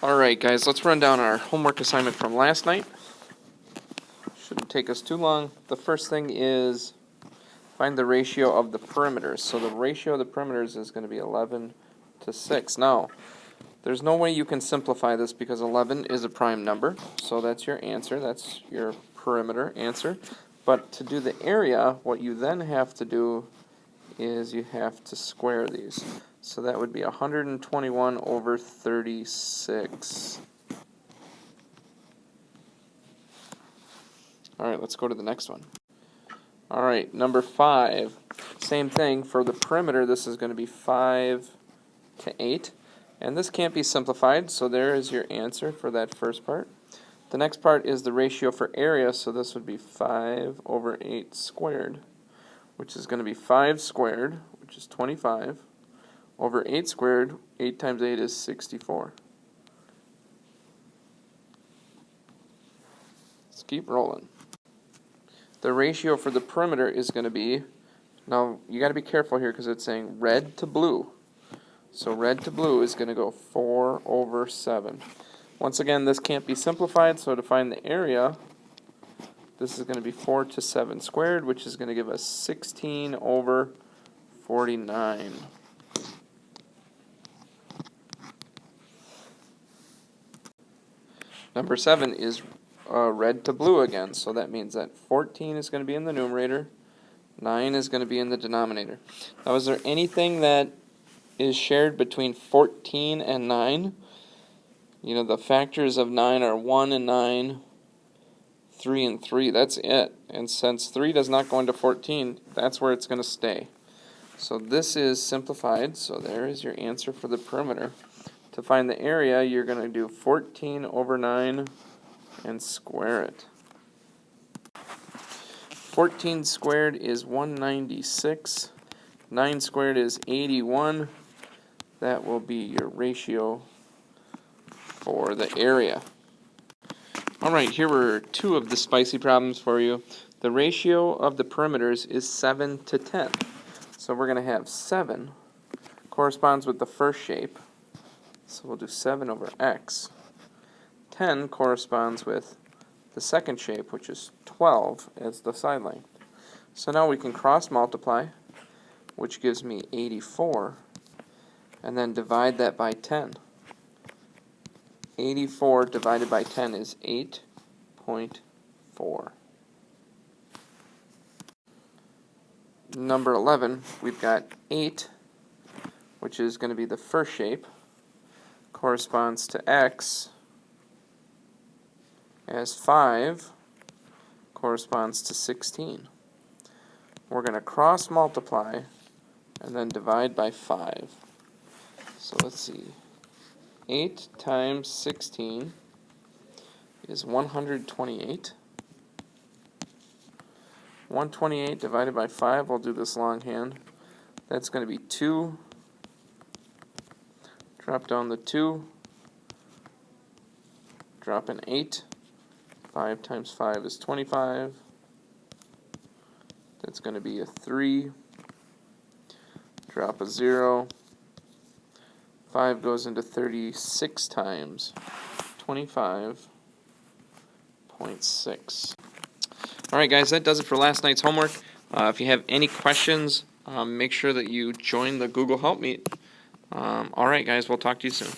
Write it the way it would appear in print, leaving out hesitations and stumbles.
Alright guys, let's run down our homework assignment from last night. Shouldn't take us too long. The first thing is find the ratio of the perimeters. So the ratio of the perimeters is going to be 11 to 6. Now, there's no way you can simplify this because 11 is a prime number. So that's your answer. That's your perimeter answer. But to do the area, what you then have to do is you have to square these. So that would be 121 over 36. Alright, let's go to the next one. Alright, number 5. Same thing. For the perimeter, this is going to be 5 to 8. And this can't be simplified, so there is your answer for that first part. The next part is the ratio for area, so this would be 5 over 8 squared, which is going to be 5 squared, which is 25, over 8 squared. 8 times 8 is 64. Let's keep rolling. The ratio for the perimeter is going to be, now you got to be careful here because it's saying red to blue. So red to blue is going to go 4 over 7. Once again, this can't be simplified, so to find the area, this is going to be 4 to 7 squared, which is going to give us 16 over 49. Number 7 is red to blue again, so that means that 14 is going to be in the numerator, 9 is going to be in the denominator. Now, is there anything that is shared between 14 and 9? You know, the factors of 9 are 1 and 9, 3 and 3. That's it. And since 3 does not go into 14, that's where it's going to stay. So this is simplified, so there is your answer for the perimeter. To find the area, you're going to do 14 over 9 and square it. 14 squared is 196. 9 squared is 81. That will be your ratio for the area. Alright, here were 2 of the spicy problems for you. The ratio of the perimeters is 7 to 10. So we're going to have 7 corresponds with the first shape. So we'll do 7 over x. 10 corresponds with the second shape, which is 12 as the side length. So now we can cross multiply, which gives me 84, and then divide that by 10. 84 divided by 10 is 8.4. Number 11, we've got 8, which is going to be the first shape, corresponds to x, as 5 corresponds to 16. We're going to cross multiply and then divide by 5. So let's see. 8 times 16 is 128. 128 divided by 5, we'll do this longhand. That's going to be 2. Drop down the 2. Drop an 8. 5 times 5 is 25. That's going to be a 3. Drop a 0. 5 goes into 36 times 25.6. Alright guys, that does it for last night's homework. If you have any questions, make sure that you join the Google Help Meet. Alright guys, we'll talk to you soon.